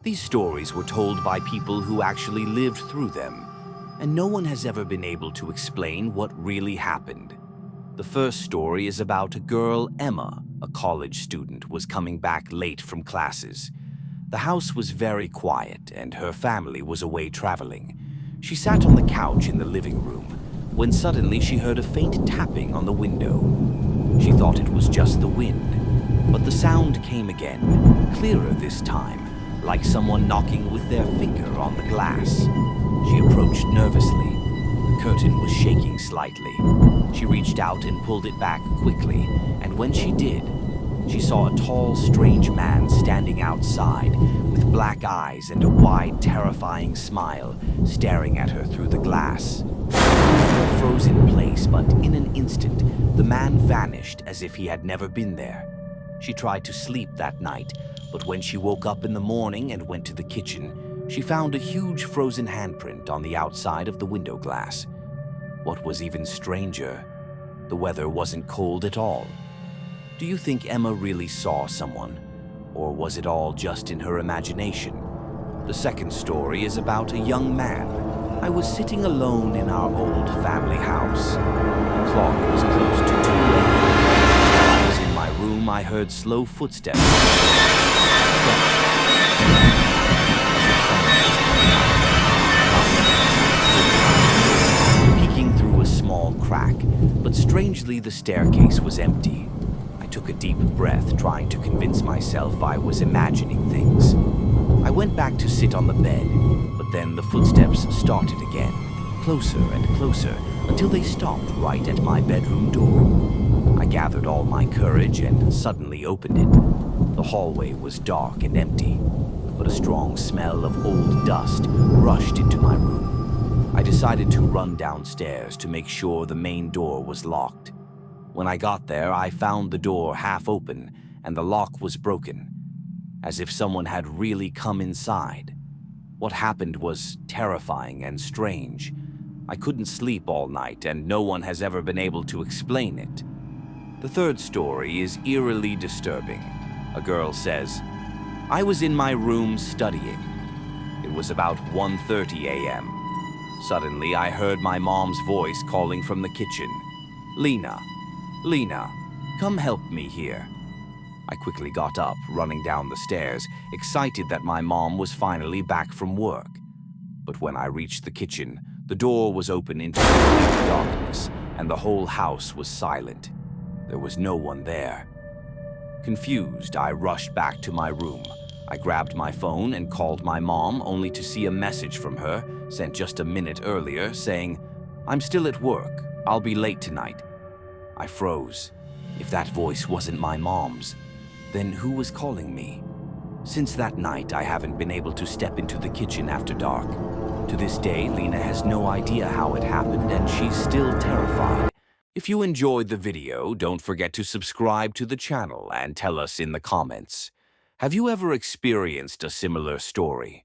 These stories were told by people who actually lived through them, and no one has ever been able to explain what really happened. The first story is about a girl, Emma, a college student, was coming back late from classes. The house was very quiet, and her family was away traveling. She sat on the couch in the living room, when suddenly she heard a faint tapping on the window. She thought it was just the wind, but the sound came again, clearer this time, like someone knocking with their finger on the glass. She approached nervously. The curtain was shaking slightly. She reached out and pulled it back quickly, and when she did, she saw a tall, strange man standing outside, with black eyes and a wide, terrifying smile, staring at her through the glass. She froze in place, but in an instant, the man vanished as if he had never been there. She tried to sleep that night, but when she woke up in the morning and went to the kitchen, she found a huge frozen handprint on the outside of the window glass. What was even stranger, the weather wasn't cold at all. Do you think Emma really saw someone, or was it all just in her imagination? The second story is about a young man. I was sitting alone in our old family house. The clock was close to 2 a.m. While I was in my room, I heard slow footsteps. Peeking through a small crack, but strangely the staircase was empty. I took a deep breath, trying to convince myself I was imagining things. I went back to sit on the bed, but then the footsteps started again, closer and closer, until they stopped right at my bedroom door. I gathered all my courage and suddenly opened it. The hallway was dark and empty, but a strong smell of old dust rushed into my room. I decided to run downstairs to make sure the main door was locked. When I got there, I found the door half open and the lock was broken, as if someone had really come inside. What happened was terrifying and strange. I couldn't sleep all night, and no one has ever been able to explain it. The third story is eerily disturbing. A girl says, "I was in my room studying. It was about 1:30 a.m. Suddenly, I heard my mom's voice calling from the kitchen. 'Lena, Lena, come help me here.' I quickly got up, running down the stairs, excited that my mom was finally back from work. But when I reached the kitchen, the door was open into complete darkness, and the whole house was silent. There was no one there. Confused, I rushed back to my room. I grabbed my phone and called my mom, only to see a message from her, sent just a minute earlier, saying, 'I'm still at work. I'll be late tonight.' I froze. If that voice wasn't my mom's, then who was calling me? Since that night, I haven't been able to step into the kitchen after dark. To this day, Lena has no idea how it happened, and she's still terrified. If you enjoyed the video, don't forget to subscribe to the channel and tell us in the comments. Have you ever experienced a similar story?